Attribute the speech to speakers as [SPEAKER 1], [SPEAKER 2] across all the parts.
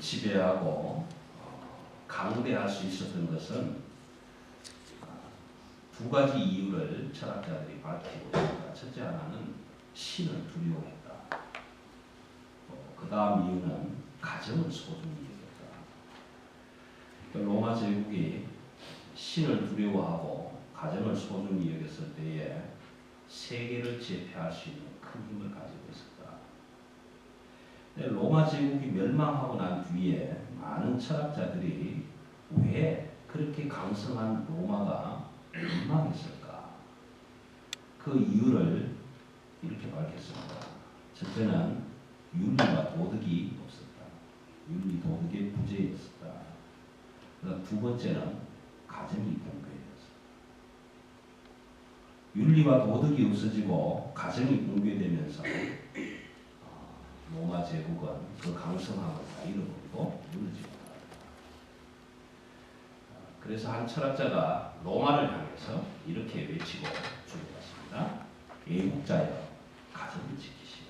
[SPEAKER 1] 지배하고 강대할 수 있었던 것은 두 가지 이유를 철학자들이 밝히고 있습니다. 첫째 하나는 신을 두려워했다. 그 다음 이유는 가정을 소중히 여겼다. 로마 제국이 신을 두려워하고 가정을 소중히 여겼을 때에 세계를 제패할 수 있는 큰 힘을 가지고 있었다. 로마 제국이 멸망하고 난 뒤에 많은 철학자들이 왜 그렇게 강성한 로마가 멸망했을까? 그 이유를 이렇게 밝혔습니다. 첫째는 윤리와 도덕이 없었다. 윤리 도덕의 부재였었다. 두 번째는 가정이 붕괴되었습니다. 윤리와 도덕이 없어지고 가정이 붕괴되면서 로마 제국은 그 강성함을 다 잃어버리고 무너지고 말았다. 그래서 한 철학자가 로마를 향해서 이렇게 외치고 주고받습니다. 애국자여 가정을 지키시오.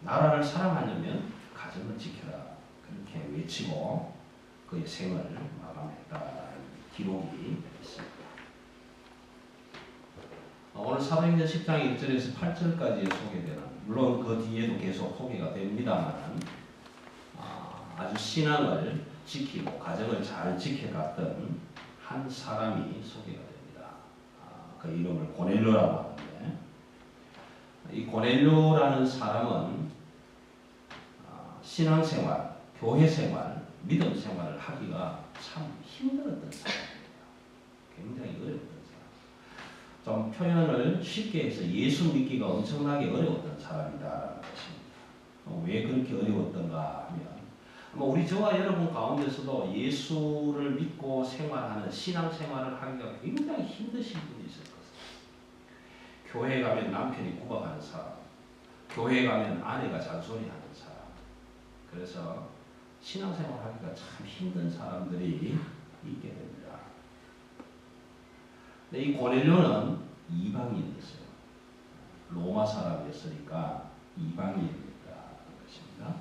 [SPEAKER 1] 나라를 사랑하려면 가정을 지켜라. 그렇게 외치고 그의 생을 마감했다는 기록이 있습니다. 오늘 사도행전 10장 1절에서 8절까지 소개되는, 물론 그 뒤에도 계속 소개가 됩니다만 아주 신앙을 지키고 가정을 잘 지켜갔던 한 사람이 소개가 됩니다. 그 이름을 고넬료라고 하는데, 이 고넬료라는 사람은 신앙생활, 교회생활, 믿음 생활을 하기가 참 힘들었던 사람입니다. 굉장히 어려웠던 사람. 좀 표현을 쉽게 해서 예수 믿기가 엄청나게 어려웠던 사람이다라는 것입니다. 왜 그렇게 어려웠던가 하면, 우리 저와 여러분 가운데서도 예수를 믿고 생활하는 신앙생활을 하기가 굉장히 힘드신 분이 있을 것입니다. 교회에 가면 남편이 구박하는 사람, 교회에 가면 아내가 잔소리하는 사람, 그래서 신앙생활 하기가 참 힘든 사람들이 있게 됩니다. 근데 이 고넬료는 이방인이었어요. 로마 사람이었으니까 이방인이었다는 것입니다.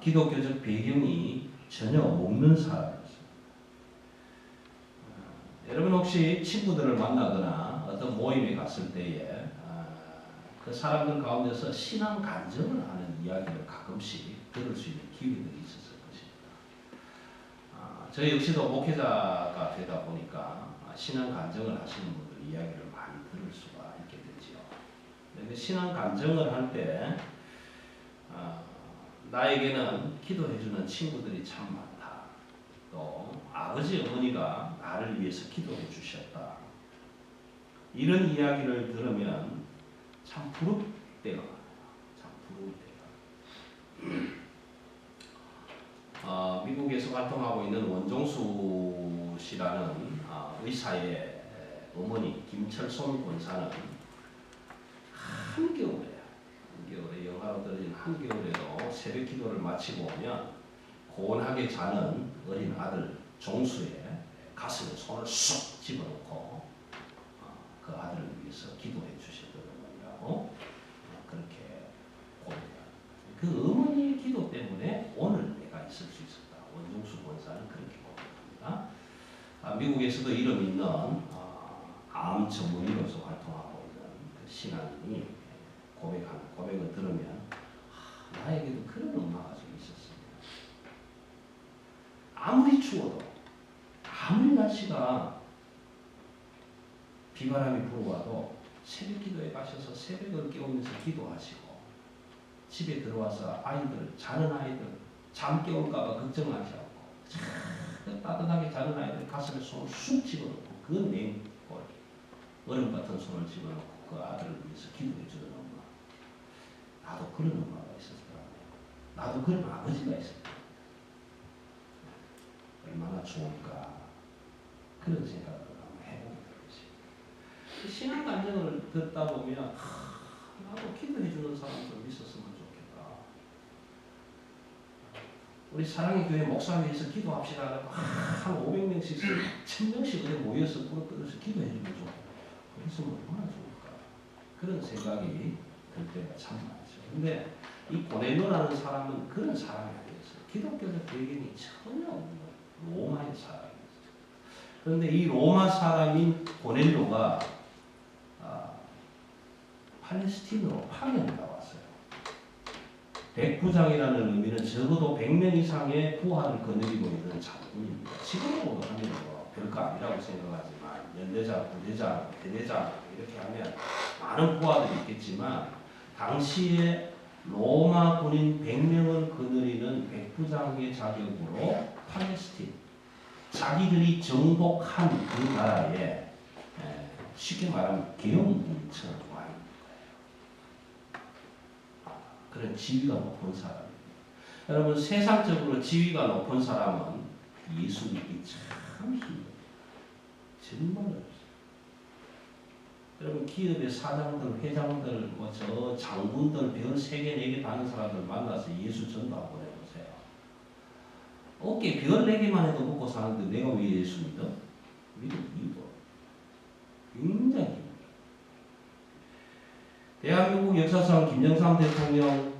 [SPEAKER 1] 기독교적 배경이 전혀 없는 사람이었습니다. 여러분 혹시 친구들을 만나거나 어떤 모임에 갔을 때에 그 사람들 가운데서 신앙 간증을 하는 이야기를 가끔씩 들을 수 있는 기회들이 있었을 것입니다. 저 역시도 목회자가 되다 보니까 신앙 간증을 하시는 분들 이야기를 많이 들을 수가 있게 되지요. 근데 신앙 간증을 할 때 나에게는 기도해주는 친구들이 참 많다. 또 아버지 어머니가 나를 위해서 기도해 주셨다. 이런 이야기를 들으면 참 부럽 때가 많아요. 참 부러울 때가. 미국에서 활동하고 있는 원종수 씨라는 의사의 어머니 김철손 권사는 한겨울에 영하로 떨어진 한겨울에도 새벽 기도를 마치고 오면 고온하게 자는 어린 아들 종수의 가슴에 손을 쑥 집어넣고 그 아들을 위해서 기도해 주셨던 어머니라고 그렇게 고백합니다. 그 어머니의 기도 때문에 오늘 내가 있을 수 있었다. 원종수 권사는 그렇게 고백합니다. 미국에서도 이름 있는 암 전문의로서 활동하고 있는 그 신앙인이 고백하는 고백을 들으면 나에게도 그런 엄마가 좀 있었습니다. 아무리 추워도, 아무리 날씨가 비바람이 불어와도 새벽 기도에 가셔서 새벽을 깨우면서 기도하시고, 집에 들어와서 자는 아이들 잠 깨울까봐 걱정하지 않고 따뜻하게 자는 아이들 가슴에 손을 쑥 집어넣고 그 냉골 얼음 같은 손을 집어넣고 그 아들을 위해서 기도해 주는 엄마. 나도 그런 엄마가 있었더라고요. 나도 그런 아버지가 있었다. 얼마나 좋을까 그런 생각을 한번 해보게 되겠습니다. 신앙 간증을 듣다 보면 나도 기도해 주는 사람 좀 있었으면 좋겠다. 우리 사랑의 교회 목사회에서 기도합시다. 한 500명씩 1000명씩 어디 모여서 부르면서 기도해 주면 좋겠다. 그랬으면 얼마나 좋을까. 그런 생각이 들 때가 참 많죠. 근데 이 고넬료라는 사람은 그런 사람이 아니었어요. 기독교적 배경이 전혀 없는 로마의 사람이었어요. 그런데 이 로마 사람인 고넬료가 팔레스틴으로 파견을 나왔어요. 백부장이라는 의미는 적어도 100명 이상의 부하를 거느리고 있는 장군입니다. 지금으로 하면 별거 아니라고 생각하지만 연대장, 부대장, 대대장 이렇게 하면 많은 부하들이 있겠지만 당시에 로마 군인 100명을 거느리는 백부장의 자격으로 팔레스틴, 자기들이 정복한 그 나라에 쉽게 말하면 계엄군처럼 와 있는 거예요. 그런 지위가 높은 사람입니다. 여러분 세상적으로 지위가 높은 사람은 예수 믿기 참 힘들어요. 정말 어렵습니다. 여러분 기업의 사장들, 회장들, 저 장군들, 별 3개, 4개 다는 사람들 만나서 예수 전도하고 해보세요. 어깨 별 4개만 해도 먹고 사는데 내가 왜 예수 믿어? 믿을 이유가 굉장히 힘들어요. 대한민국 역사상 김영삼 대통령,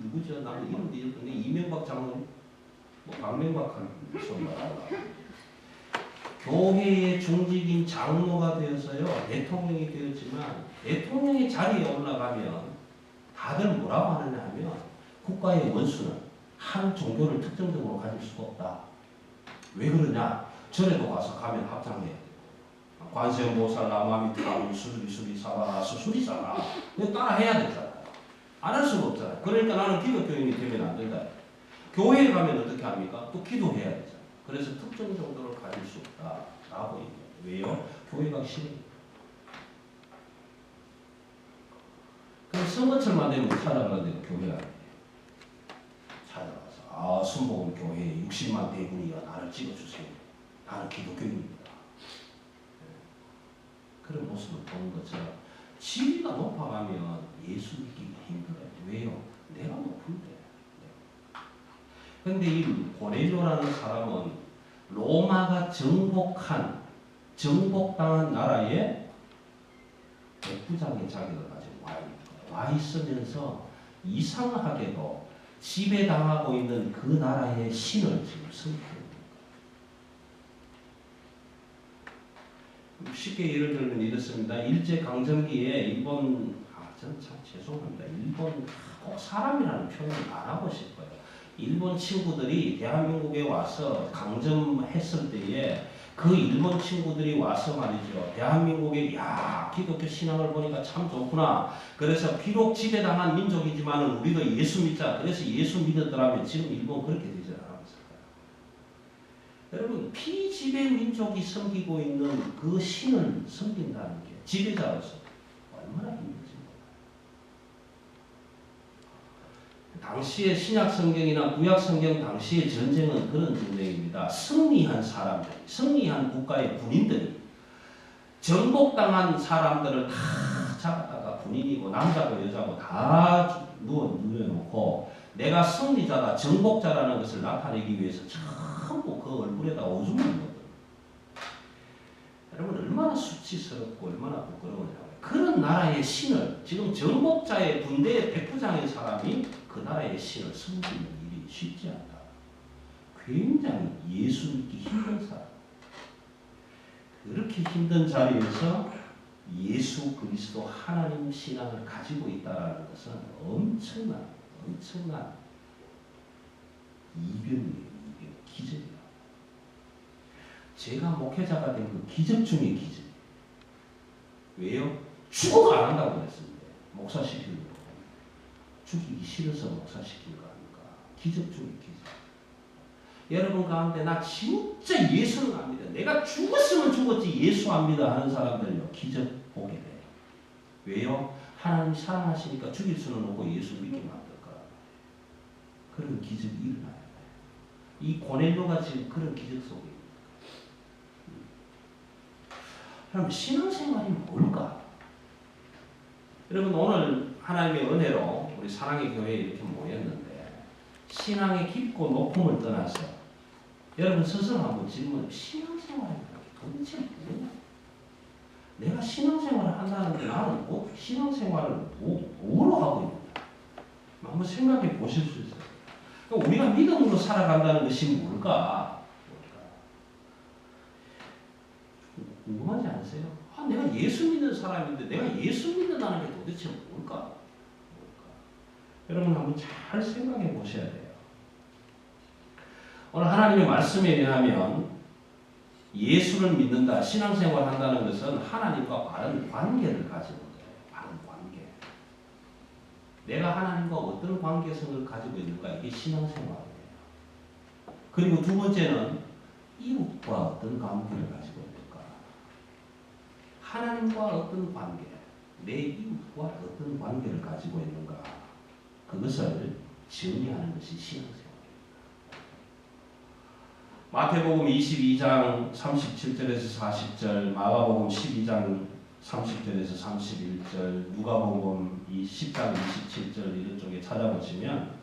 [SPEAKER 1] 누구죠? 나는 이름도 잊었는데 이명박 장군, 박명박한 소리가 나와. 교회의 중직인 장로가 되어서요 대통령이 되었지만 대통령의 자리에 올라가면 다들 뭐라고 하느냐 하면 국가의 원수는 한 종교를 특정적으로 가질 수가 없다. 왜 그러냐? 절에도 가서 가면 합장해야 돼. 관세음보살 나무아미타 수리 사바라 수리 사라 이거 따라 해야 되잖아요. 안 할 수가 없잖아요. 그러니까 나는 기독교인이 되면 안 된다. 교회에 가면 어떻게 합니까? 또 기도해야 되잖아요. 그래서 특정 정도를 가질 수 없다라고 얘기해요. 왜요? 교회가 싫어요. 그럼 선거철만 되면 찾아가는데 교회가 아니에요. 찾아가서 순복음 교회에 60만 대군이여 나를 찍어주세요. 나는 기독교인입니다. 그런 모습을 보는 것처럼 지위가 높아가면 예수 믿기가 힘들어요. 왜요? 내가 높은데. 그런데 이 고넬료라는 사람은 로마가 정복당한 나라에 백부장의 자격을 가지고 와 있으면서 이상하게도 지배당하고 있는 그 나라의 신을 지금 섬기는 거예요. 쉽게 예를 들면 이렇습니다. 일제강점기에 일본, 저는 참 죄송합니다. 일본 꼭 사람이라는 표현을 안 하고 싶어요. 일본 친구들이 대한민국에 와서 강점했을 때에 그 일본 친구들이 와서 말이죠. 대한민국에 기독교 신앙을 보니까 참 좋구나. 그래서 비록 지배당한 민족이지만 우리도 예수 믿자. 그래서 예수 믿었더라면 지금 일본 그렇게 되지 않았을까요? 여러분 피지배 민족이 섬기고 있는 그 신을 섬긴다는 게 지배자로서 얼마나 힘든지. 당시의 신약 성경이나 구약 성경 당시의 전쟁은 그런 전쟁입니다. 승리한 사람들, 승리한 국가의 군인들이 정복당한 사람들을 다 잡았다가 군인이고 남자고 여자고 다 누워놓고 내가 승리자다, 정복자라는 것을 나타내기 위해서 전부 그 얼굴에다 오줌을 넣거든요. 여러분 얼마나 수치스럽고 얼마나 부끄러우냐고요. 그런 나라의 신을 지금 정복자의 군대의 백부장의 사람이 그 나라의 신을 섬기는 일이 쉽지 않다. 굉장히 예수 믿기 힘든 사람. 그렇게 힘든 자리에서 예수 그리스도 하나님 신앙을 가지고 있다는 것은 엄청난 이변이에요. 기적이에요. 제가 목회자가 된 그 기적 중의 기적. 왜요? 죽어도 안 한다고 그랬습니다. 목사 시키려고. 죽이기 싫어서 목사 시킨 거 아닙니까? 기적 중의 기적. 여러분 가운데 나 진짜 예수는 안 믿어. 내가 죽었으면 죽었지 예수 안 믿어 하는 사람들요. 기적 보게 돼요. 왜요? 하나님이 사랑하시니까 죽일 수는 없고 예수 믿게 만들 거라. 그런 기적이 일어나요. 이 고넬료가 지금 그런 기적 속에 있는 거예요. 그럼 신앙생활이 뭘까? 여러분 오늘 하나님의 은혜로 우리 사랑의 교회에 이렇게 모였는데 신앙의 깊고 높음을 떠나서 여러분 스스로 한번 질문해. 신앙생활이 도대체 뭐냐? 내가 신앙생활을 한다는데 나는 신앙생활을 뭐로 하고 있는가? 한번 생각해 보실 수 있어요. 그러니까 우리가 믿음으로 살아간다는 것이 뭘까? 궁금하지 않으세요? 내가 예수 믿는 사람인데 내가 예수 믿는다는 게 도대체 뭘까? 여러분 한번 잘 생각해 보셔야 돼요. 오늘 하나님의 말씀에 의하면 예수를 믿는다, 신앙생활 한다는 것은 하나님과 바른 관계를 가지는 거예요. 바른 관계. 내가 하나님과 어떤 관계성을 가지고 있는가, 이게 신앙생활이에요. 그리고 두 번째는 이웃과 어떤 관계를 가지고 있는가. 하나님과 어떤 관계, 내 이웃과 어떤 관계를 가지고 있는가. 그것을 정리하는 것이 신앙생활입니다. 마태복음 22장 37절에서 40절, 마가복음 12장 30절에서 31절, 누가복음 10장 27절 이런 쪽에 찾아보시면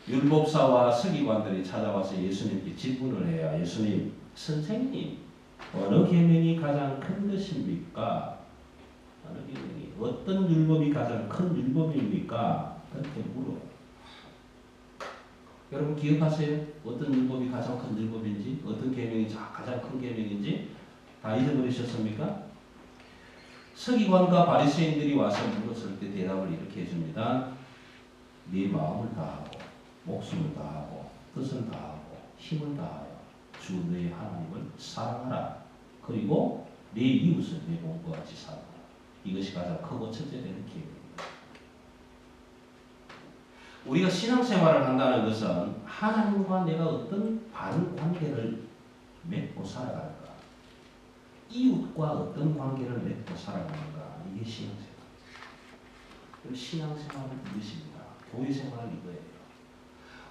[SPEAKER 1] 율법사와 서기관들이 찾아와서 예수님께 질문을 해요. 예수님, 선생님, 어느 계명이 가장 큰 것입니까? 어느 계명이, 어떤 율법이 가장 큰 율법입니까? 그렇게 물어요. 여러분 기억하세요? 어떤 율법이 가장 큰 율법인지, 어떤 계명이 가장 큰 계명인지 다 잊어버리셨습니까? 서기관과 바리새인들이 와서 물었을 때 대답을 이렇게 해줍니다. 네 마음을 다하고 목숨을 다하고 뜻을 다하고 힘을 다하여 주 너의 하나님을 사랑하라. 그리고 네 이웃을 내 몸과 같이 사랑하라. 이것이 가장 크고 첫째 되는 계명입니다. 우리가 신앙생활을 한다는 것은 하나님과 내가 어떤 바른 관계를 맺고 살아갈까, 이웃과 어떤 관계를 맺고 살아가는가, 이게 신앙생활. 신앙생활은 이것입니다. 교회생활은 이거예요.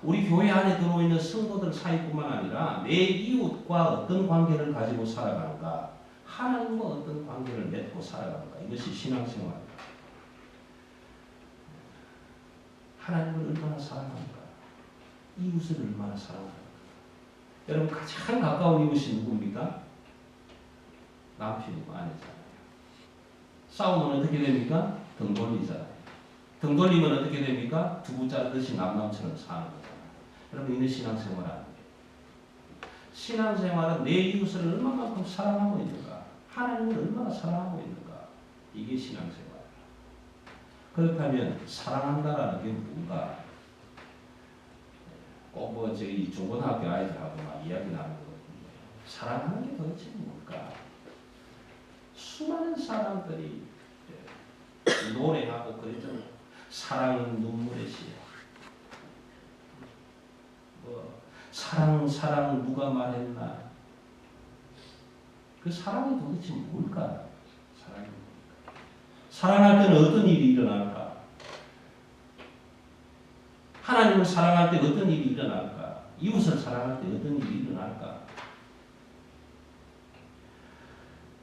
[SPEAKER 1] 우리 교회 안에 들어있는 성도들 사이뿐만 아니라 내 이웃과 어떤 관계를 가지고 살아가는가, 하나님과 어떤 관계를 맺고 살아가는가, 이것이 신앙생활입니다. 하나님을 얼마나 사랑하는가, 이웃을 얼마나 사랑하는가. 여러분 가장 가까운 이웃이 누굽니까? 남편이고 아내잖아요. 싸우면 어떻게 됩니까? 등 돌리잖아요. 등 돌리면 어떻게 됩니까? 두부 짜듯이 남남처럼 사는 거잖아요. 여러분 이는 신앙생활 아니에요. 신앙생활은 내 이웃을 얼마만큼 사랑하고 있는가, 하나님을 얼마나 사랑하고 있는가, 이게 신앙생활. 그렇다면 사랑한다라는 게 뭔가? 꼭 저희 중고등학교 아이들하고 막 이야기 나누는 거거든요. 사랑하는 게 도대체 뭘까? 수많은 사람들이 노래하고 그랬잖아요. 사랑은 눈물의 시야. 사랑 누가 말했나? 그 사랑이 도대체 뭘까? 사랑이 뭘까? 사랑할 때는 어떤 일이 일어날까? 하나님을 사랑할 때 어떤 일이 일어날까? 이웃을 사랑할 때 어떤 일이 일어날까?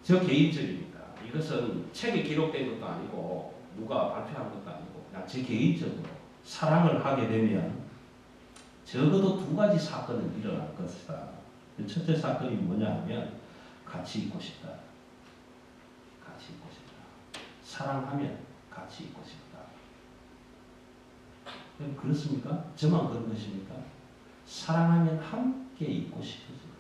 [SPEAKER 1] 저 개인적입니다. 이것은 책에 기록된 것도 아니고 누가 발표한 것도 아니고 그냥 제 개인적으로 사랑을 하게 되면 적어도 두 가지 사건은 일어날 것이다. 첫째 사건이 뭐냐 하면 같이 있고 싶다. 같이 있고 싶다. 사랑하면 같이 있고 싶다. 그렇습니까? 저만 그런 것입니까? 사랑하면 함께 있고 싶어집니다.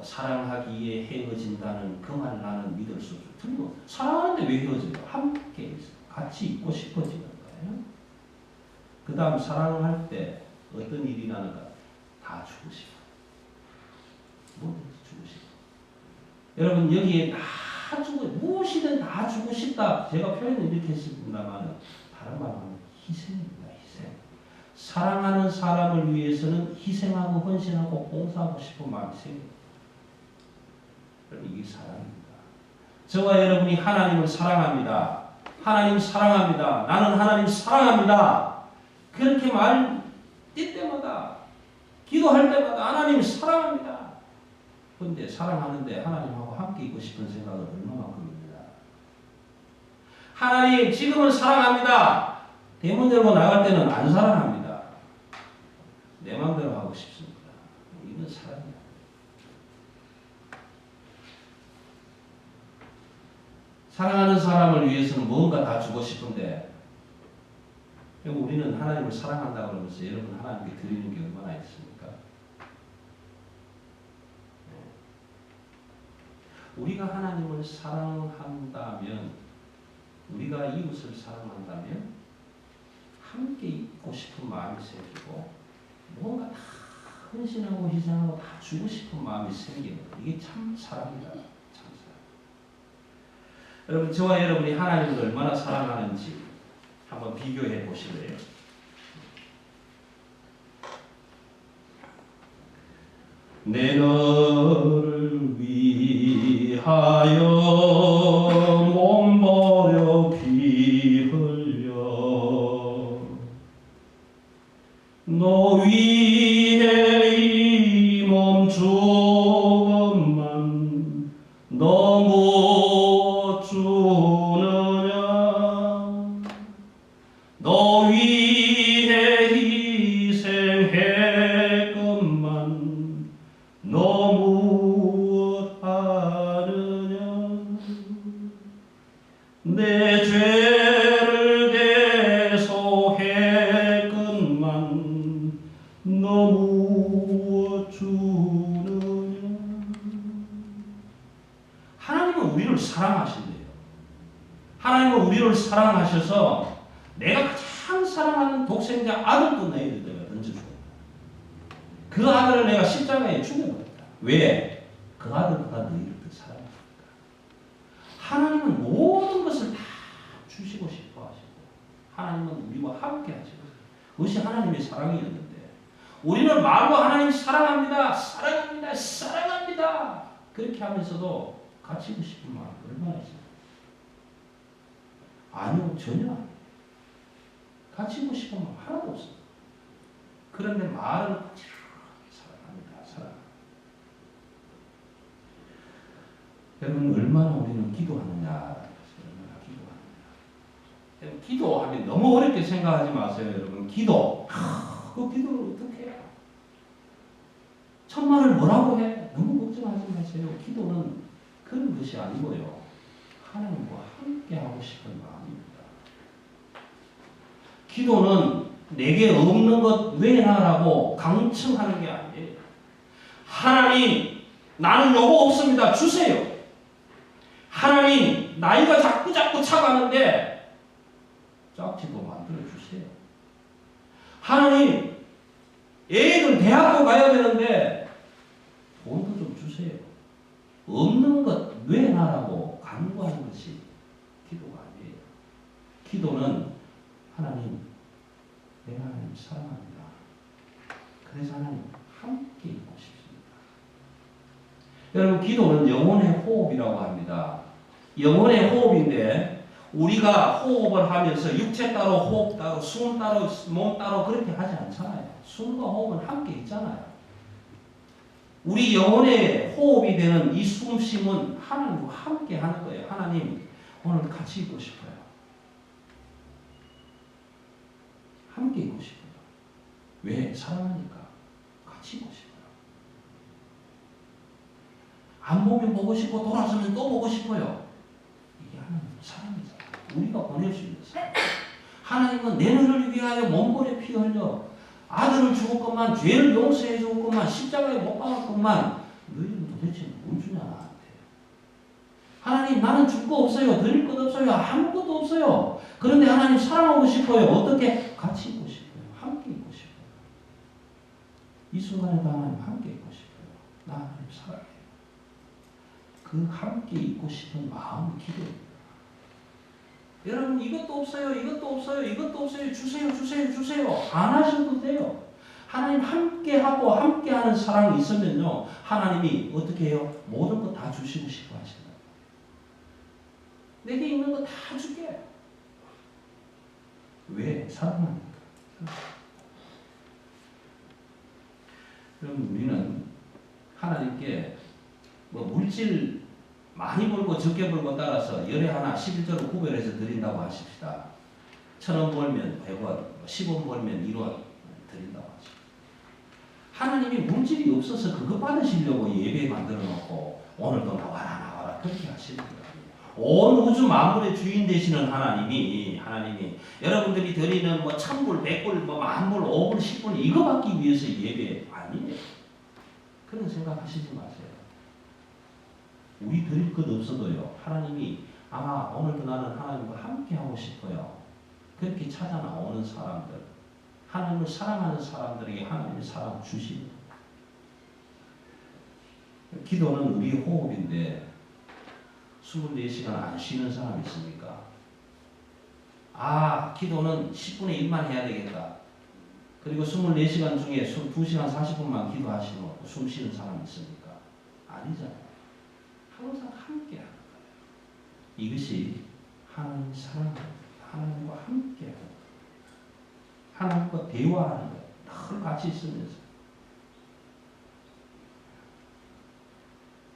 [SPEAKER 1] 사랑하기에 헤어진다는 그 말 나는 믿을 수 없어. 틀려. 사랑하는데 왜 헤어져요? 함께 있어. 같이 있고 싶어지는 거예요. 그 다음 사랑할 때 어떤 일이 나는가? 다 주고 싶어. 뭐든지 주고 싶어. 여러분 여기에 다 주고, 무엇이든 다 주고 싶다. 제가 표현을 이렇게 했습니다만 다른 말로 희생입니다. 희생. 사랑하는 사람을 위해서는 희생하고 헌신하고 봉사하고 싶은 마음이 생깁니다. 이게 사랑입니다. 저와 여러분이 하나님을 사랑합니다. 하나님 사랑합니다. 나는 하나님 사랑합니다. 그렇게 말 때마다 기도할 때마다 하나님 사랑합니다. 그런데 사랑하는데 하나님하고 함께 있고 싶은 생각은 얼마만큼입니다. 하나님 지금은 사랑합니다. 대문 열고 나갈 때는 안 사랑합니다. 내 마음대로 하고 싶습니다. 이건 사랑이야. 사랑하는 사람을 위해서는 뭔가 다 주고 싶은데 우리는 하나님을 사랑한다 그러면서 여러분 하나님께 드리는 게 얼마나 있습니까? 우리가 하나님을 사랑한다면, 우리가 이웃을 사랑한다면 함께 있고 싶은 마음이 생기고 뭔가 다 헌신하고 희생하고 다 주고 싶은 마음이 생기는 거예요. 이게 참 사랑이다. 참 사랑. 여러분, 저와 여러분이 하나님을 얼마나 사랑하는지 한번 비교해 보실래요? 내 너를 위하여 몸버려 피 흘려 너 위해 이 몸 주건만 너 못 주느냐 너 위해 희생했건만 너 무엇하느냐 내 죄를 대속했건만 너 무엇 주느냐. 하나님은 우리를 사랑하신대요. 하나님은 우리를 사랑하셔서 내가 가장 사랑하는 독생자 아들도 너희들에게 던져주고 그 아들을 내가 십자가에 죽여버렸다. 왜? 그 아들보다 너희를 더 사랑합니다. 하나님은 모든 것을 다 주시고 싶어 하시고 하나님은 우리와 함께 하시고 그것이 하나님의 사랑이었는데 우리는 말로 하나님 사랑합니다. 사랑합니다. 사랑합니다. 그렇게 하면서도 갇히고 싶은 마음 얼마나 있습니까? 아니요. 전혀 아니에요. 갇히고 싶은 마음 하나도 없어요. 그런데 말은 사랑합니다. 사랑. 여러분 얼마나 우리는 기도하느냐. 얼마나 기도하느냐. 기도하면 너무 어렵게 생각하지 마세요. 여러분 기도. 그 기도를 어떻게 해요? 천만을 뭐라고 해? 너무 걱정하지 마세요. 기도는 그런 것이 아니고요. 하나님과 함께 하고 싶은 마음입니다. 기도는 내게 없는 것 왜나라고 강청하는 게 아니에요. 하나님, 나는 요거 없습니다. 주세요. 하나님, 나이가 자꾸 차가는데 짝지도 만들어 주세요. 하나님, 애들 대학도 가야 되는데 돈도 좀 주세요. 없는 것 왜나라고 간구하는 것이 기도가 아니에요. 기도는 하나님, 내가 하나님 사랑합니다. 그래서 하나님 함께 있고 싶습니다. 여러분 기도는 영혼의 호흡이라고 합니다. 영혼의 호흡인데 우리가 호흡을 하면서 육체 따로 호흡 따로 숨 따로 몸 따로 그렇게 하지 않잖아요. 숨과 호흡은 함께 있잖아요. 우리 영혼의 호흡이 되는 이 숨쉼은 하나님과 함께 하는 거예요. 하나님 오늘 같이 있고 싶어요. 함께 있고 싶어요. 왜? 사랑하니까 같이 있고 싶어요. 안 보면 보고 싶고 돌아서면 또 보고 싶어요. 이게 하나님 사랑이잖아요. 우리가 보낼 수 있는 사랑. 하나님은 내 너를 위하여 몸부림에 피 흘려 아들을 죽었건만 죄를 용서해 주었건만 십자가에 못 박았건만 너희는 도대체 뭘 주냐 나한테. 하나님 나는 줄 거 없어요. 드릴 것 없어요. 아무것도 없어요. 그런데 하나님 사랑하고 싶어요. 어떻게? 같이 있고 싶어요. 함께 있고 싶어요. 이 순간에도 하나님 함께 있고 싶어요. 나 하나님 사랑해요. 그 함께 있고 싶은 마음이 기도입니다. 여러분 이것도 없어요. 이것도 없어요. 이것도 없어요. 주세요. 주세요. 주세요. 안 하셔도 돼요. 하나님 함께하고 함께하는 사랑이 있으면요. 하나님이 어떻게 해요? 모든 것 다 주시고 싶어 하신다. 내게 있는 거 다 줄게. 왜? 사랑하니까. 그럼 우리는 하나님께 뭐 물질 많이 벌고 적게 벌고 따라서 열에 하나 11조를 구별해서 드린다고 하십시다. 1,000원 벌면 100원, 10원 벌면 1원 드린다고 하십시다. 하나님이 물질이 없어서 그거 받으시려고 예배 만들어 놓고 오늘도 나와라 그렇게 하시는 거예요. 온 우주 만물의 주인 되시는 하나님이 여러분들이 드리는 뭐 1000불, 100불, 뭐 만불, 5불, 10불 이거 받기 위해서 예배 아니에요. 그런 생각하시지 마세요. 우리 드릴 것 없어도요. 하나님이 오늘도 나는 하나님과 함께 하고 싶어요. 그렇게 찾아 나오는 사람들, 하나님을 사랑하는 사람들에게 하나님의 사랑 주십니다. 기도는 우리의 호흡인데 24시간 안 쉬는 사람 있습니까? 기도는 10분의 1만 해야 되겠다. 그리고 24시간 중에 2시간 40분만 기도하시고 숨 쉬는 사람 있습니까? 아니잖아요. 항상 함께 하는 거예요. 이것이 하나님 사랑합니다. 하나님과 함께 하는 거예요. 하나님과 대화하는 거예요. 늘 같이 있으면서.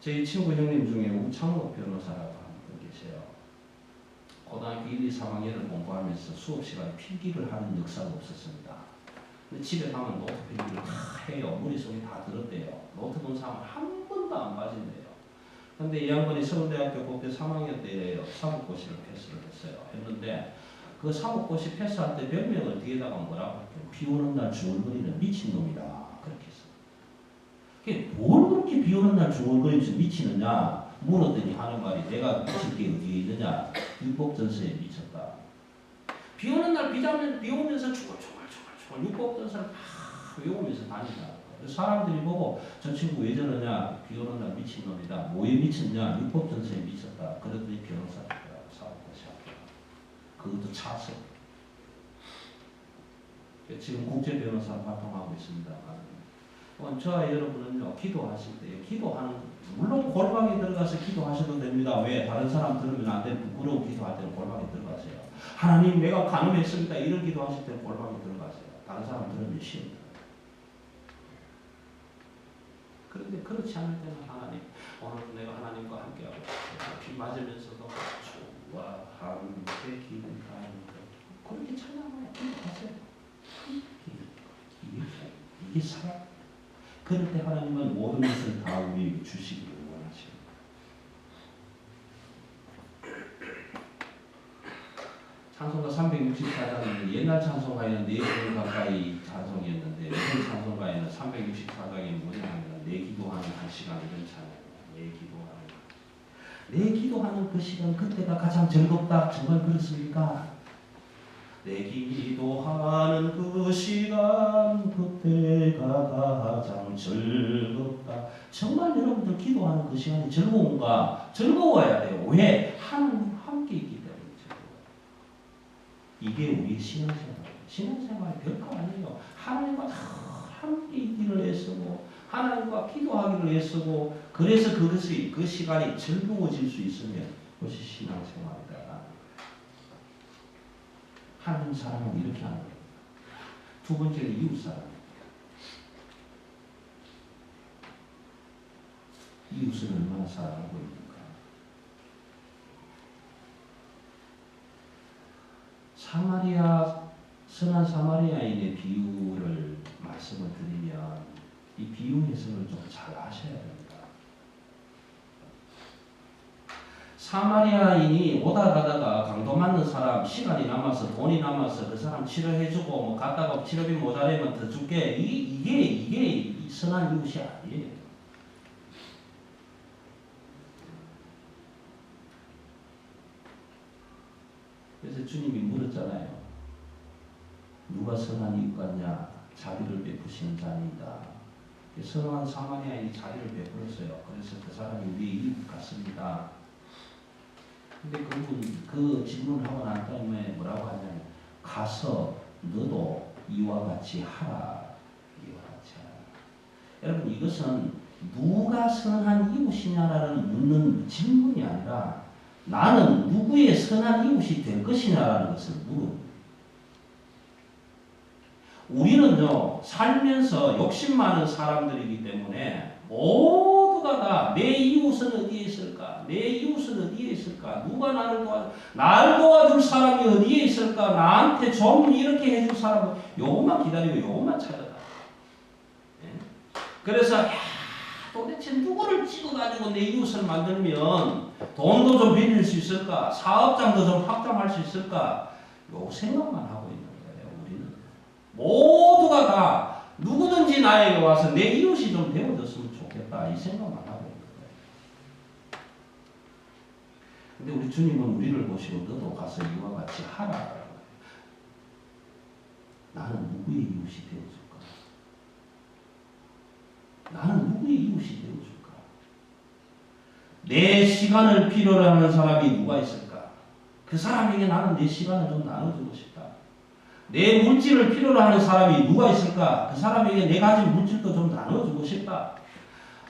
[SPEAKER 1] 저희 친구 형님 중에 우창록 변호사라고 한 분 계세요. 고등학교 1, 2, 3학년을 공부하면서 수업 시간에 필기를 하는 역사가 없었습니다. 근데 집에 가면 노트 필기를 다 해요. 머릿속에 다 들었대요. 노트 분석을 한 번도 안 빠진대요. 근데 이 양반이 서울대학교 법대 3학년 때예요. 사법고시를 패스를 했는데 그 사법고시 패스할 때 별명을 뒤에다가 뭐라고 할게요. 비 오는 날 중얼거리는 미친놈이다. 그렇게 했어요. 뭘 그렇게 비 오는 날 중얼거리면서 미치느냐 물었더니 하는 말이 내가 미칠 게 어디에 있느냐. 율법전서에 미쳤다. 비 오는 날 비 오면서 중얼중얼 율법전서를 막 외우면서 다닌다. 사람들이 보고 저 친구 왜 저러냐. 비 오는 날 미친놈이다. 뭐에 미쳤냐. 율법전서에 미쳤다. 그러더니 변호사더라고. 사법고시 합격. 그것도 차서. 지금 국제 변호사 활동하고 있습니다. 저와 여러분은요, 기도하실 때, 물론 골방에 들어가서 기도하셔도 됩니다. 왜? 다른 사람 들으면 안 돼. 부끄러운 기도할 때는 골방에 들어가세요. 하나님, 내가 간음했습니다. 이런 기도하실 때는 골방에 들어가세요. 다른 사람 들으면 싫습니다. 그런데 그렇지 않을 때는 하나님, 오늘 내가 하나님과 함께하고 비 맞으면서도 주와 함께 기도하는 것. 그렇게 찬양하며 기도하세요. 이게 사랑. 그럴 때 하나님은 모든 것을 다 우리에게 주시기를 원하십니다. 찬송가 364장은 옛날 찬송가에는 4분 가까이 찬송이었는데 요즘 찬송가에는 364장이 뭐냐면 내 기도하는 한 시간 이런 찬양이에요. 내 기도하는 그 시간 그때가 가장 즐겁다. 정말 그렇습니까? 내 기도하는 그 시간 그때가 가장 즐겁다. 정말 여러분들 기도하는 그 시간이 즐거운가? 즐거워야 돼요. 왜? 하나님과 함께 있기 때문에 즐거워요. 이게 우리의 신앙생활이에요. 신앙생활이 별거 아니에요. 하나님과 함께 있기를 애쓰고 하나님과 기도하기를 애쓰고 그래서 그것이 그 시간이 즐거워질 수 있으면 그것이 신앙생활이다. 하나님 사랑은 이렇게 하는 거예요. 두 번째는 이웃 사랑입니다. 이웃을 얼마나 사랑하고 있는가. 선한 사마리아인의 비유를 말씀을 드리면 이 비유 해석을 좀 잘 하셔야 됩니다. 사마리아인이 오다 가다가 강도 맞는 사람 시간이 남아서 돈이 남아서 그 사람 치료해주고 뭐 갔다가 치료비 모자라면 더 줄게. 이게 선한 이웃이 아니에요. 그래서 주님이 물었잖아요. 누가 선한 이웃 같냐? 자비를 베푸시는 자니이다. 선한 사마리아인이 자비를 베풀었어요. 그래서 그 사람이 우리 이웃 같습니다. 근데 그분 그 질문을 하고 난 다음에 뭐라고 하냐면 가서 너도 이와 같이 하라. 이와 같이 하라. 여러분 이것은 누가 선한 이웃이냐라는 묻는 질문이 아니라 나는 누구의 선한 이웃이 될 것이냐라는 것을 물은. 우리는요 살면서 욕심 많은 사람들이기 때문에 모두가 다 내 이웃은 어디에 있을까? 내 이웃은 어디에 있을까? 누가 나를 도와줄 사람이 어디에 있을까? 나한테 좀 이렇게 해줄 사람은 요것만 기다리고 요것만 찾아다. 네? 그래서 도대체 누구를 찍어가지고 내 이웃을 만들면 돈도 좀 빌릴 수 있을까? 사업장도 좀 확장할 수 있을까? 요 생각만 하고 있는 거예요. 우리는 모두가 다 누구든지 나에게 와서 내 이웃이 좀 되어졌으면 좋겠다 이 생각만 하고 있는 거예요. 근데 우리 주님은 우리를 보시고 너도 가서 이와 같이 하라. 나는 누구의 이웃이 되어줄까? 나는 누구의 이웃이 되어줄까? 내 시간을 필요로 하는 사람이 누가 있을까? 그 사람에게 나는 내 시간을 좀 나눠주고 싶다. 내 물질을 필요로 하는 사람이 누가 있을까? 그 사람에게 내 가진 물질도 좀 나눠주고 싶다.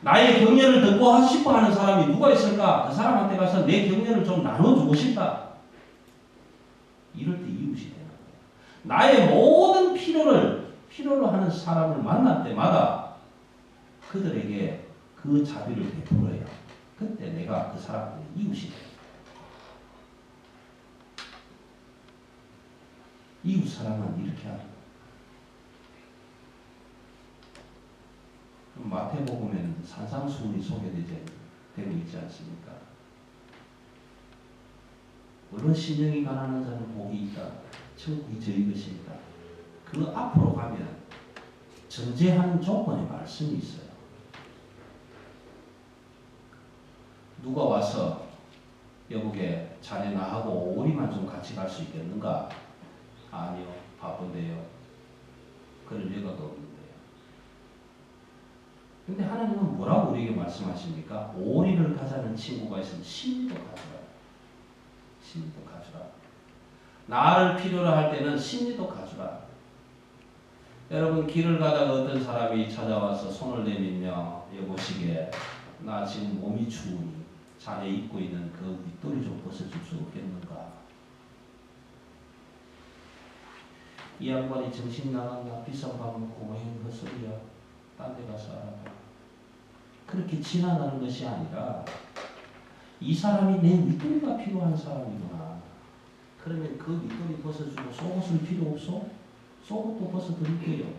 [SPEAKER 1] 나의 격려를 듣고 싶어 하는 사람이 누가 있을까? 그 사람한테 가서 내 격려를 좀 나눠주고 싶다. 이럴 때 이웃이 되는 거예요. 나의 모든 필요로 하는 사람을 만날 때마다 그들에게 그 자비를 베풀어야 그때 내가 그 사람들의 이웃이 돼요. 이웃 사랑은 이렇게 하는 거예요. 마태복음에는 산상수훈이 소개되고 있지 않습니까? 물론 신령이 가난한 자는 복이 있다. 천국이 저희 것입니다. 그 앞으로 가면 전제하는 조건의 말씀이 있어요. 누가 와서 여보게 자네 나하고 오리만 좀 같이 갈 수 있겠는가? 아니요, 바쁜데요. 그럴 리가 없는데요. 근데 하나님은 뭐라고 우리에게 말씀하십니까? 오리를 가자는 친구가 있으면 신도 가져라. 신도 가져라. 나를 필요로 할 때는 신도 가져라. 여러분 길을 가다가 어떤 사람이 찾아와서 손을 내밀며 여보시게 나 지금 몸이 추우니 자네 입고 있는 그 윗돌이 좀 벗어줄 수 없겠는가? 이 양반이 정신 나갔나? 비싼 밥 먹고 뭐 이런 헛소리야. 딴 데 가서 알아봐. 그렇게 지나가는 것이 아니라 이 사람이 내 윗돌이가 필요한 사람이구나. 그러면 그 윗돌이 벗어주고 속옷은 필요 없어? 속옷도 벗어드릴게요.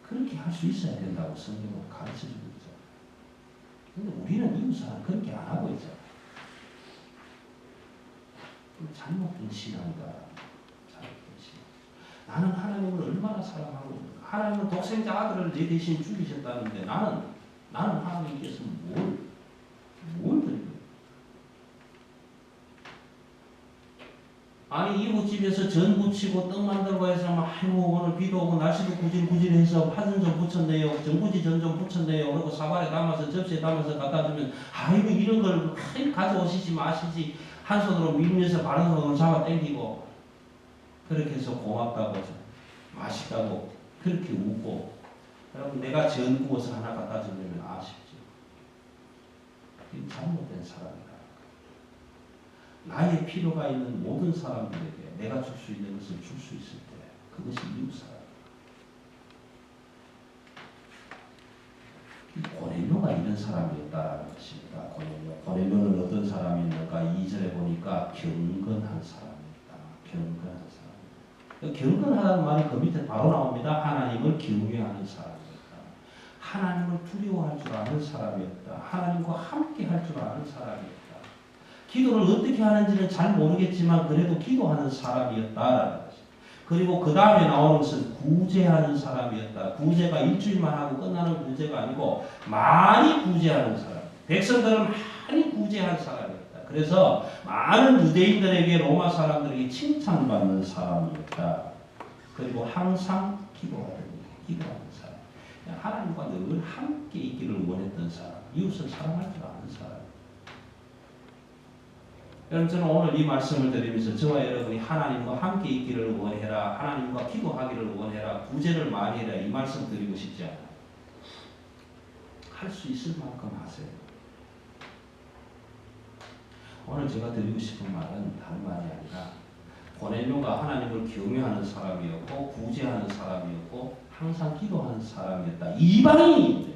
[SPEAKER 1] 그렇게 할 수 있어야 된다고 성경은 가르쳐주고 있죠. 근데 우리는 이웃사람 그렇게 안 하고 있잖아. 잘못된 신앙이다. 잘못된 신앙. 나는 하나님을 얼마나 사랑하고 있는가. 하나님은 독생자 아들을 내 대신 죽이셨다는데 나는 하나님께서 뭘 드리고 아니 이웃 집에서 전 부치고 떡 만들고 해서 아이고 오늘 비도 오고 날씨도 구질구질해서 파전 좀 부쳤네요. 전부지 전 좀 부쳤네요. 그리고 사발에 담아서 접시에 담아서 갖다 주면 아이고 이런 걸 가져오시지 마시지. 한 손으로 밀면서 다른 손으로 잡아 당기고 그렇게 해서 고맙다고 맛있다고 그렇게 웃고 여러분 내가 전 구워서 하나 갖다 주면 아쉽죠. 이게 잘못된 사람이다. 나의 필요가 있는 모든 사람들에게 내가 줄 수 있는 것을 줄 수 있을 때 그것이 이웃사랑. 고넬료가 이런 사람이었다는 것입니다. 고넬료는 어떤 사람이었는가? 2절에 보니까 경건한 사람이었다. 경건한 사람. 경건하다는 말이 그 밑에 바로 나옵니다. 하나님을 경외하는 사람이었다. 하나님을 두려워할 줄 아는 사람이었다. 하나님과 함께 할 줄 아는 사람이었다. 기도를 어떻게 하는지는 잘 모르겠지만 그래도 기도하는 사람이었다라는 것입니다. 그리고 그 다음에 나오는 것은 구제하는 사람이었다. 구제가 일주일만 하고 끝나는 구제가 아니고 많이 구제하는 사람. 백성들은 많이 구제한 사람이었다. 그래서 많은 유대인들에게 로마 사람들에게 칭찬받는 사람이었다. 그리고 항상 기도하는 사람. 하나님과 늘 함께 있기를 원했던 사람. 이웃을 사랑할 줄 아는 사람. 여러분 저는 오늘 이 말씀을 드리면서 저와 여러분이 하나님과 함께 있기를 원해라. 하나님과 기도하기를 원해라. 구제를 많이 해라. 이 말씀 드리고 싶지 않아요. 할 수 있을 만큼 하세요. 오늘 제가 드리고 싶은 말은 다른 말이 아니라 고넬료가 하나님을 경외하는 사람이었고 구제하는 사람이었고 항상 기도하는 사람이었다. 이방인인데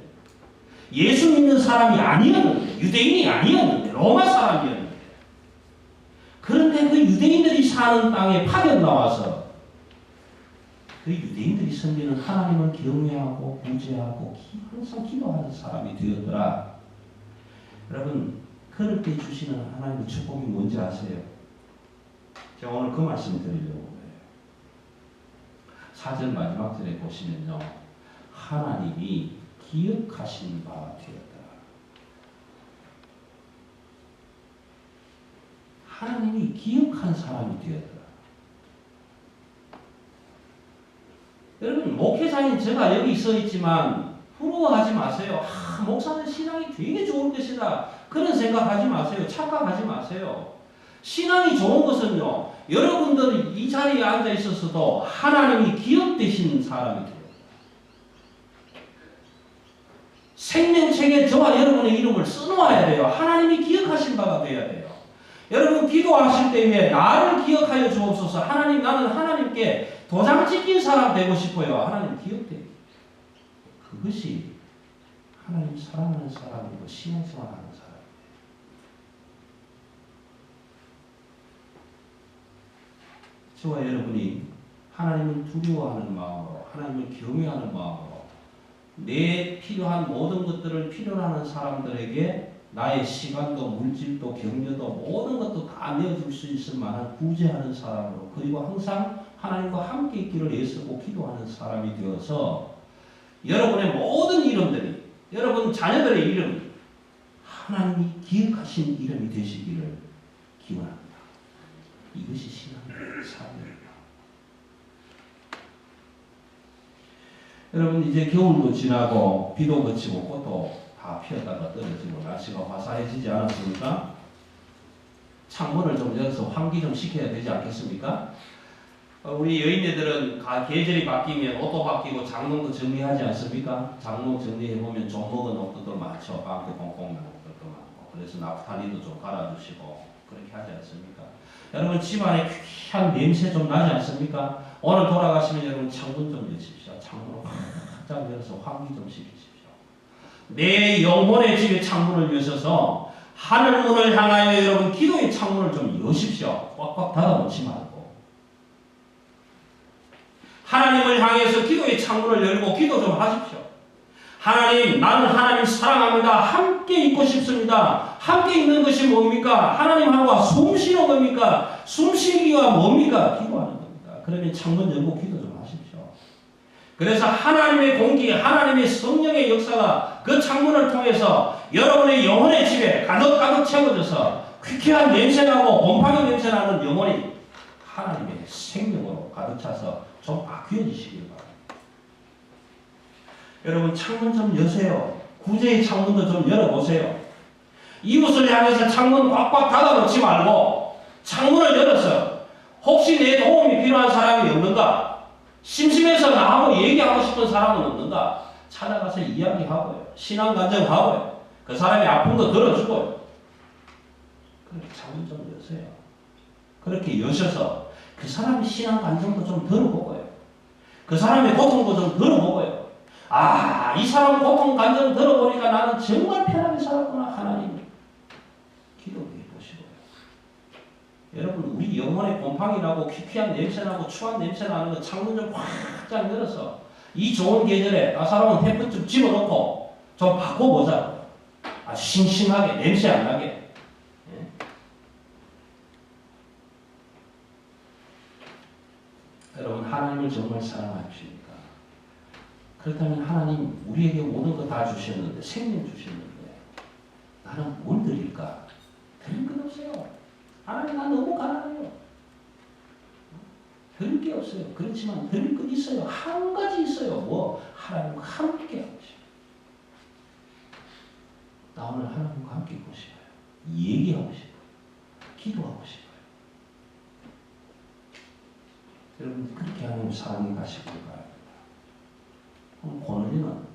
[SPEAKER 1] 예수 믿는 사람이 아니었는데 유대인이 아니었는데 로마 사람이었는데 그런데 그 유대인들이 사는 땅에 파견 나와서 그 유대인들이 섬기는 하나님을 경외하고 구제하고 항상 기도하는 사람이 되었더라. 여러분, 그럴 때 주시는 하나님의 축복이 뭔지 아세요? 제가 오늘 그 말씀 드리려고 해요. 4절 마지막 절에 보시면요, 하나님이 기억하신 바 되었다. 하나님이 기억한 사람이 되었다. 여러분, 목회자인 제가 여기 서 있지만 부러워하지 마세요. 목사는 신앙이 되게 좋은 것이다. 그런 생각하지 마세요. 착각하지 마세요. 신앙이 좋은 것은요, 여러분들이 이 자리에 앉아 있어서도 하나님이 기억되시는 사람이 돼요. 생명책에 저와 여러분의 이름을 써놓아야 돼요. 하나님이 기억하신 바가 돼야 돼요. 여러분, 기도하실 때에 나를 기억하여 주옵소서. 하나님, 나는 하나님께 도장 찍힌 사람 되고 싶어요. 하나님 기억돼요. 그것이 하나님 사랑하는 사람이고 신앙생활하는 사람이에요. 저와 여러분이 하나님을 두려워하는 마음으로, 하나님을 경외하는 마음으로 내 필요한 모든 것들을 필요로 하는 사람들에게 나의 시간도 물질도 격려도 모든 것도 다 내어줄 수 있을 만한 구제하는 사람으로, 그리고 항상 하나님과 함께 있기를 애쓰고 기도하는 사람이 되어서 여러분의 모든 이름들이, 여러분 자녀들의 이름이 하나님이 기억하신 이름이 되시기를 기원합니다. 이것이 신앙의 삶입니다. 여러분, 이제 겨울도 지나고 비도 그치고 꽃도 다 피었다가 떨어지고 날씨가 화사해지지 않았습니까? 창문을 좀 열어서 환기 좀 시켜야 되지 않겠습니까? 우리 여인네들은 계절이 바뀌면 옷도 바뀌고 장롱도 정리하지 않습니까? 장롱 정리해보면 좀 먹은 옷들도 많죠. 빵꾸 꽁꽁 난 옷들도 많고. 그래서 나프탈린도 좀 갈아주시고 그렇게 하지 않습니까? 여러분, 집안에 귀한 냄새 좀 나지 않습니까? 오늘 돌아가시면 여러분 창문 좀 여십시오. 창문을 활짝 열어서 환기 좀 시키십시오. 내 영혼의 집에 창문을 여셔서 하늘문을 향하여 여러분 기도의 창문을 좀 여십시오. 꽉꽉 닫아놓지 말고. 하나님을 향해서 기도의 창문을 열고 기도 좀 하십시오. 하나님, 나는 하나님 사랑합니다. 함께 있고 싶습니다. 함께 있는 것이 뭡니까? 하나님하고 숨쉬는 겁니까? 숨쉬기가 뭡니까? 기도하는 겁니다. 그러면 창문 열고 기도 좀 하십시오. 그래서 하나님의 공기, 하나님의 성령의 역사가 그 창문을 통해서 여러분의 영혼의 집에 가득가득 채워져서 퀴퀴한 냄새나고 곰팡이 냄새나는 영혼이 하나님의 생명으로 가득 차서 좀 바뀌어지시길 바랍니다. 여러분, 창문 좀 여세요. 구제의 창문도 좀 열어보세요. 이웃을 향해서 창문 꽉꽉 닫아놓지 말고 창문을 열어서 혹시 내 도움이 필요한 사람이 없는가? 심심해서 나하고 얘기하고 싶은 사람은 없는가? 찾아가서 이야기하고요. 신앙 간증하고요. 그 사람이 아픈 거 들어주고요. 그렇게 창문 좀 여세요. 그렇게 여셔서 그 사람의 신앙 간증도 좀 들어보고요. 그 사람의 고통도 좀 들어보고요. 아, 이 사람 고통 간증 들어보니까 나는 정말 편하게 살았구나. 하나님 기도해 보시고요. 여러분, 우리 영혼에 곰팡이 나고 퀴퀴한 냄새 나고 추한 냄새 나는 거 창문 좀 확장 열어서 이 좋은 계절에 따사로운 햇볕 좀 집어넣고 좀 바꿔보자고요. 아주 싱싱하게 냄새 안 나게. 예? 여러분, 하나님을 정말 사랑하십니까? 그렇다면 하나님 우리에게 모든 거 다 주셨는데, 생명 주셨는데 나는 뭘 드릴까? 드릴 것 없어요. 하나님, 나 너무 가난해요. 드릴 게 없어요. 그렇지만 드릴 것 있어요. 한 가지 있어요. 뭐? 하나님과 함께 하고 싶어요. 나 오늘 하나님과 함께 있고 싶어요. 얘기하고 싶어요. 기도하고 싶어요. 여러분, 그렇게 하는 사랑이 가시길 바랍니다. 고넬료는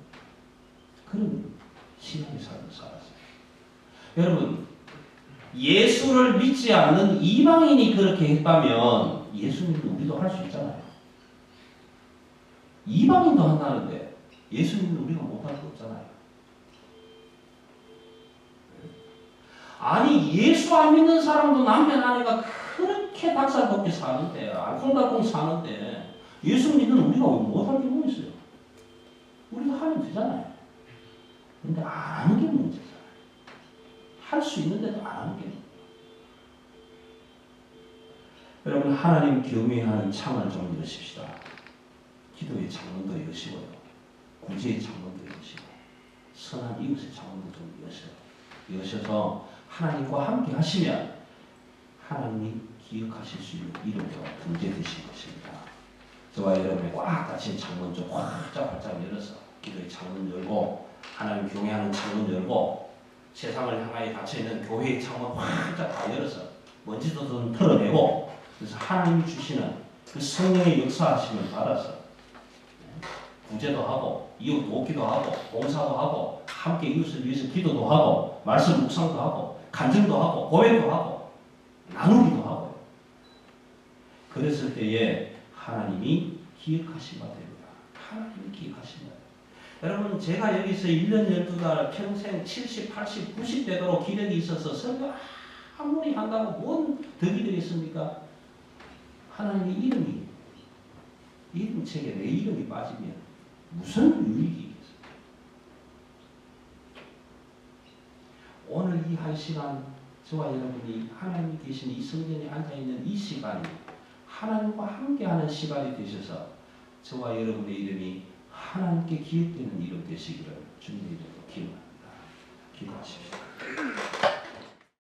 [SPEAKER 1] 그런 신앙의 삶을 살았어요. 여러분, 예수를 믿지 않는 이방인이 그렇게 했다면 예수님도 우리도 할 수 있잖아요. 이방인도 한다는데 예수님도 우리가 못할 수 없잖아요. 아니, 예수 안 믿는 사람도 남편 아내가 그렇게 닭살돋게 사는데, 알콩달콩 사는데 예수 믿는 우리가 못할 게 뭐 있어요? 우리도 하면 되잖아요. 근데 안 하는 게 문제잖아요. 할 수 있는데도 안 하는 게 문제예요. 여러분, 하나님 경외하는 창을 좀 여십시다. 기도의 창문도 여시고요. 구제의 창문도 여시고 선한 이웃의 창문도 좀 여셔서 하나님과 함께 하시면 하나님이 기억하실 수 있는 이름으로 등재되실 것입니다. 저와 여러분의 꽉 닫힌 창문 좀 활짝 열어서 기도의 창문 열고 하나님 경외하는 창문 열고 세상을 향하여 닫혀있는 교회의 창문 활짝 다 열어서 먼지도 좀 털어내고 그래서 하나님이 주시는 그 성령의 역사하심을 받아서 구제도 하고 이웃 돕기도 하고 봉사도 하고 함께 이웃을 위해서 기도도 하고 말씀 묵상도 하고 간증도 하고 고백도 하고 나누기도 하고 그랬을 때에 하나님이 기억하시면 됩니다. 하나님이 기억하시면 여러분 제가 여기서 1년 12달 평생 70, 80, 90 되도록 기력이 있어서 설교 아무리 한다고 뭔 덕이 되겠습니까? 하나님의 이름책에 내 이름이 빠지면 무슨 유익이 있겠습니까? 오늘 이 한 시간 저와 여러분이 하나님이 계신 이 성전에 앉아있는 이 시간이 하나님과 함께하는 시간이 되셔서 저와 여러분의 이름이 하나님께 기억되는 이름 되시기를 주님의 이름으로 기원합니다. 기도하십시오.